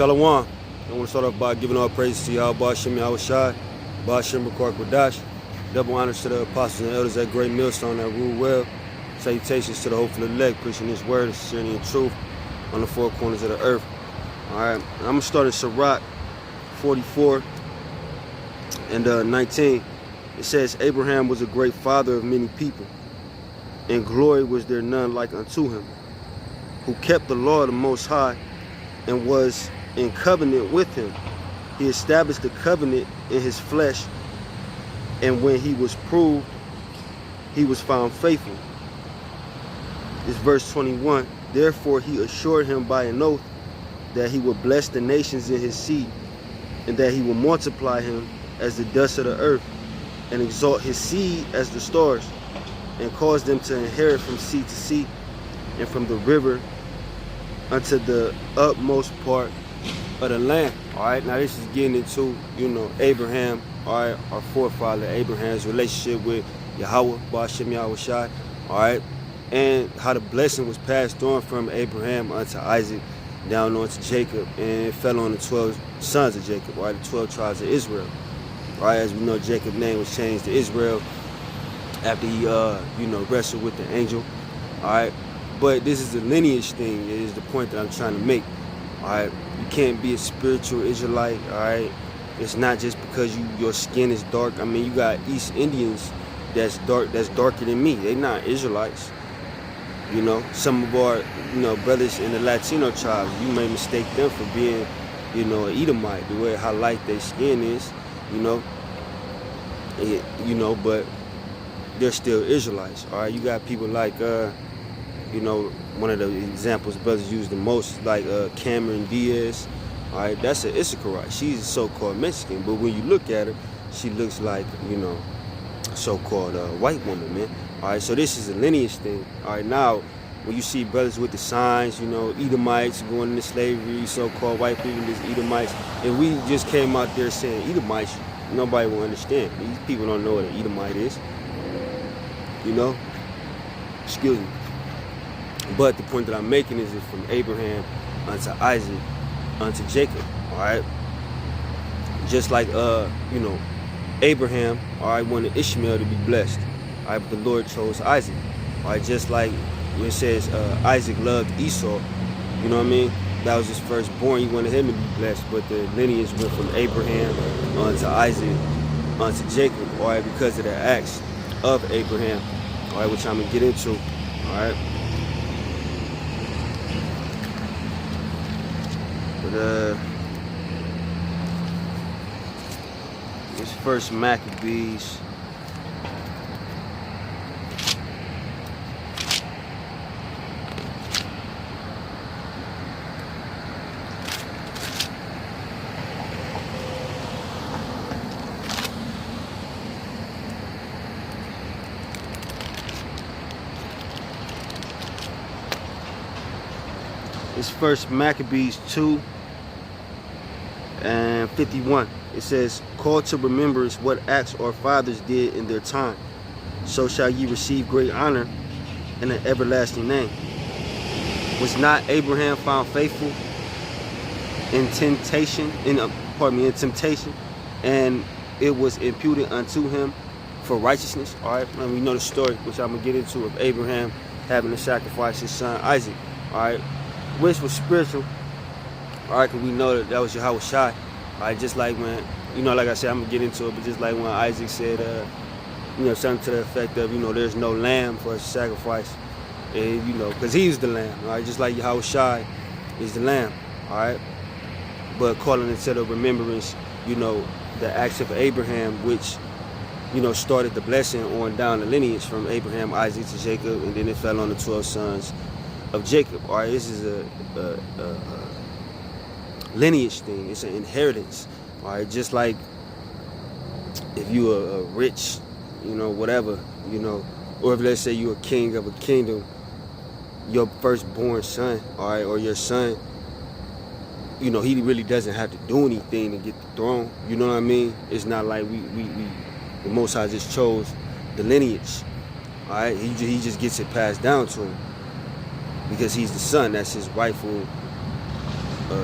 Shalom. I want to start off by giving all praise to Yahweh Ba'Shem Yahushai, Ba'Shem B'Kar Kodash. Double honors to the apostles and elders at Great Millstone that rule well. Salutations to the hopeful elect, preaching this word of sincerity and truth on the four corners of the earth. All right, I'm going to start at Sirach 44 and 19. It says, Abraham was a great father of many people, and glory was there none like unto him, who kept the law of the Most High and was in covenant with him. He established the covenant in his flesh, and when he was proved, he was found faithful. It's verse 21. Therefore he assured him by an oath that he would bless the nations in his seed, and that he will multiply him as the dust of the earth, and exalt his seed as the stars, and cause them to inherit from sea to sea, and from the river unto the utmost part of the land. All right, now this is getting into, Abraham, all right, our forefather Abraham's relationship with Yahweh Ba'Shem Yahushai, all right, and how the blessing was passed on from Abraham unto Isaac, down on to Jacob, and it fell on the 12 sons of Jacob, all right, the 12 tribes of Israel. All right, as we know, Jacob's name was changed to Israel after he, wrestled with the angel. All right, but this is a lineage thing. It is the point that I'm trying to make. All right, you can't be a spiritual Israelite. All right, it's not just because your skin is dark. I mean, you got East Indians that's darker than me. They're not Israelites. Some of our brothers in the Latino tribes, you may mistake them for being an Edomite, the way how light their skin is. But they're still Israelites. All right, you got people like one of the examples brothers use the most, like Cameron Diaz. All right, that's an Issacharite. She's a so-called Mexican, but when you look at her, she looks like a so-called white woman, man. All right, so this is a lineage thing. All right, now when you see brothers with the signs, Edomites going into slavery, so-called white people, just Edomites, and we just came out there saying Edomites, nobody will understand. These people don't know what an Edomite is. Excuse me. But the point that I'm making is that from Abraham unto Isaac unto Jacob, all right? Just like, Abraham, all right, wanted Ishmael to be blessed, all right, but the Lord chose Isaac, all right? Just like when it says Isaac loved Esau, you know what I mean? That was his firstborn. He wanted him to be blessed, but the lineage went from Abraham unto Isaac unto Jacob, all right, because of the acts of Abraham, all right, which I'm going to get into, all right? But it's First Maccabees. It's First Maccabees 2 and 51. It says, call to remembrance what acts our fathers did in their time, so shall ye receive great honor and an everlasting name. Was not Abraham found faithful in temptation, and it was imputed unto him for righteousness? All right, and we know the story, which I'm gonna get into, of Abraham having to sacrifice his son Isaac, all right, which was spiritual, all right, because we know that was Yahushai, all right, just like when, like I said, I'm gonna get into it, but just like when Isaac said, something to the effect of, there's no lamb for us to sacrifice, and, because he's the lamb, all right, just like Yahushai is the lamb, all right, but calling it to the remembrance, the acts of Abraham, which, started the blessing on down the lineage from Abraham, Isaac to Jacob, and then it fell on the 12 sons of Jacob. All right, this is a lineage thing. It's an inheritance. All right, just like if you are a rich, whatever, or if let's say you're a king of a kingdom, your firstborn son, all right, or your son, he really doesn't have to do anything to get the throne. You know what I mean? It's not like the Most High just chose the lineage. All right, he just gets it passed down to him because he's the son. That's his rightful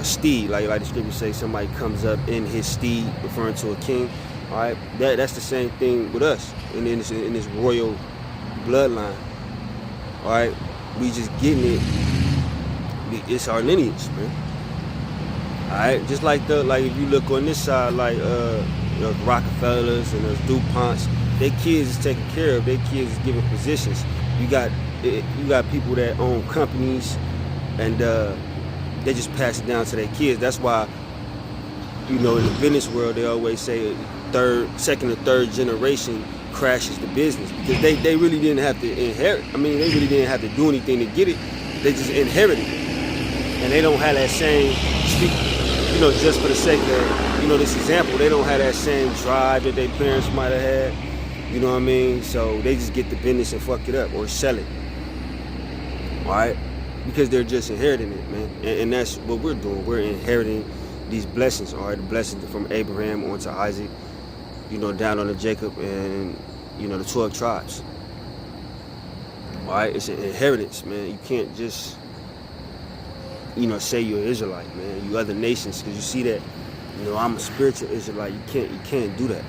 steed, like the scripture say, somebody comes up in his steed, referring to a king. All right, that's the same thing with us in this royal bloodline. All right, we just getting it. It's our lineage, man. All right, just like if you look on this side, like the Rockefellers and those DuPonts, their kids is taken care of. Their kids is given positions. You got people that own companies, and they just pass it down to their kids. That's why, in the business world, they always say second or third generation crashes the business, because they really didn't have to inherit. I mean, they really didn't have to do anything to get it. They just inherited it, and they don't have that same just for the sake of this example. They don't have that same drive that their parents might have had. You know what I mean? So they just get the business and fuck it up or sell it. All right, because they're just inheriting it, man. And that's what we're doing. We're inheriting these blessings. All right, the blessings from Abraham onto Isaac, down onto Jacob, and the 12 tribes. All right, it's an inheritance, man. You can't just say you're an Israelite, man. You other nations, because you see that, I'm a spiritual Israelite. You can't do that.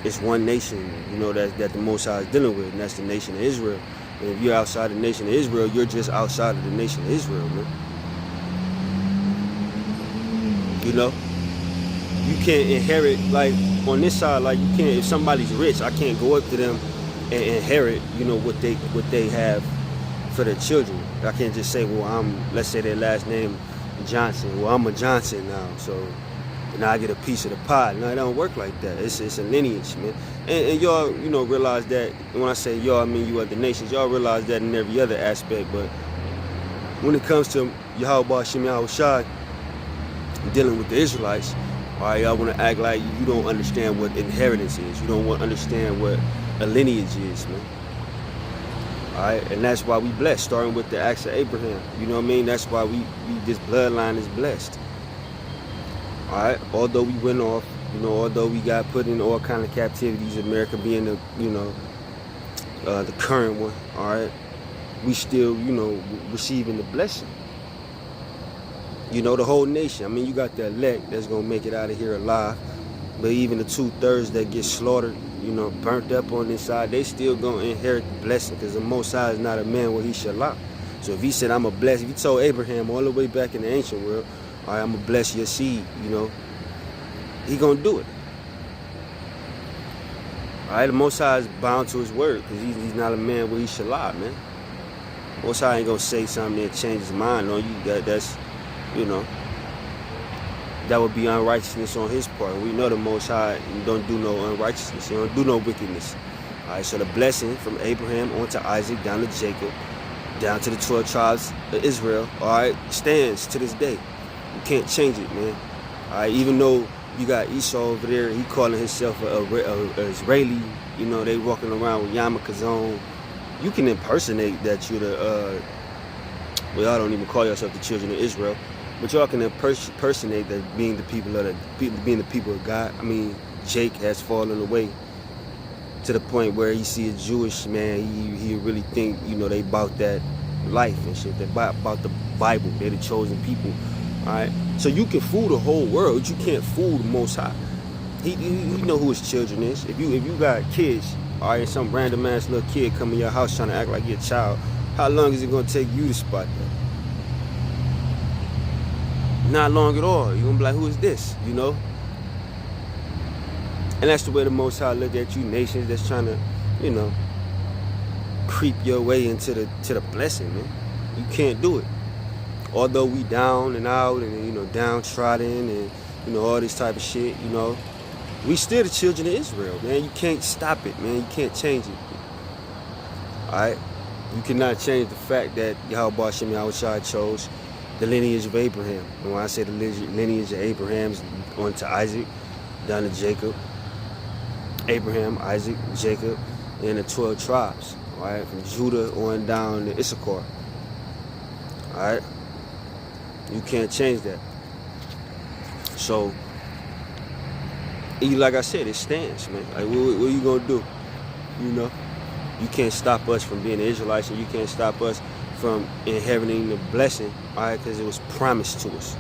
It's one nation, that the Most High is dealing with, and that's the nation of Israel. And if you're outside the nation of Israel, you're just outside of the nation of Israel, man. You can't inherit, like, on this side, like, you can't, if somebody's rich, I can't go up to them and inherit, what they have for their children. I can't just say, well, let's say their last name Johnson. Well, I'm a Johnson now, so now I get a piece of the pie. No, it don't work like that. It's a lineage, man. And y'all, realize that, and when I say y'all, I mean you other nations. Y'all realize that in every other aspect, but when it comes to Yahweh Shem Yahushai dealing with the Israelites, all right, y'all want to act like you don't understand what inheritance is. You don't want to understand what a lineage is, man. All right, and that's why we blessed, starting with the acts of Abraham. You know what I mean? That's why this bloodline is blessed. All right, although we went off, although we got put in all kind of captivities, America being the current one, all right, we still, receiving the blessing. The whole nation. I mean, you got the elect that's gonna make it out of here alive, but even the 2/3 that get slaughtered, burnt up on this side, they still gonna inherit the blessing, because the Most High is not a man where he shall lie. So if he said, I'm a bless, if he told Abraham all the way back in the ancient world, all right, I'm gonna bless your seed, he gonna do it. All right, the Most High is bound to his word, because he's not a man where he shall lie, man. Most High ain't gonna say something that change his mind on you. That's that would be unrighteousness on his part. We know the Most High don't do no unrighteousness. He don't do no wickedness. All right, so the blessing from Abraham onto Isaac, down to Jacob, down to the 12 tribes of Israel, all right, stands to this day. You can't change it, man. All right, even though you got Esau over there, he calling himself a Israeli, they walking around with yarmulkes on. You can impersonate that you're the, y'all don't even call yourself the children of Israel, but y'all can impersonate that being the people of God. I mean, Jake has fallen away to the point where he see a Jewish man, he really think, they about that life and shit. They about the Bible. They're the chosen people. All right. So you can fool the whole world. You can't fool the Most High. He know who his children is. If you got kids, all right, some random ass little kid come in your house trying to act like you're a child, how long is it gonna take you to spot that? Not long at all. You're gonna be like, who is this? And that's the way the Most High look at you nations that's trying to, creep your way into the blessing, man. You can't do it. Although we down and out and, downtrodden and, all this type of shit, we still the children of Israel, man. You can't stop it, man. You can't change it. All right? You cannot change the fact that Yahweh Shem Yahushai chose the lineage of Abraham. And when I say the lineage of Abraham, is on to Isaac, down to Jacob. Abraham, Isaac, Jacob, and the 12 tribes. All right? From Judah on down to Issachar. All right? You can't change that. So, like I said, it stands, man. Like, what are you gonna do? You can't stop us from being Israelites, and you can't stop us from inheriting the blessing, all right, because it was promised to us.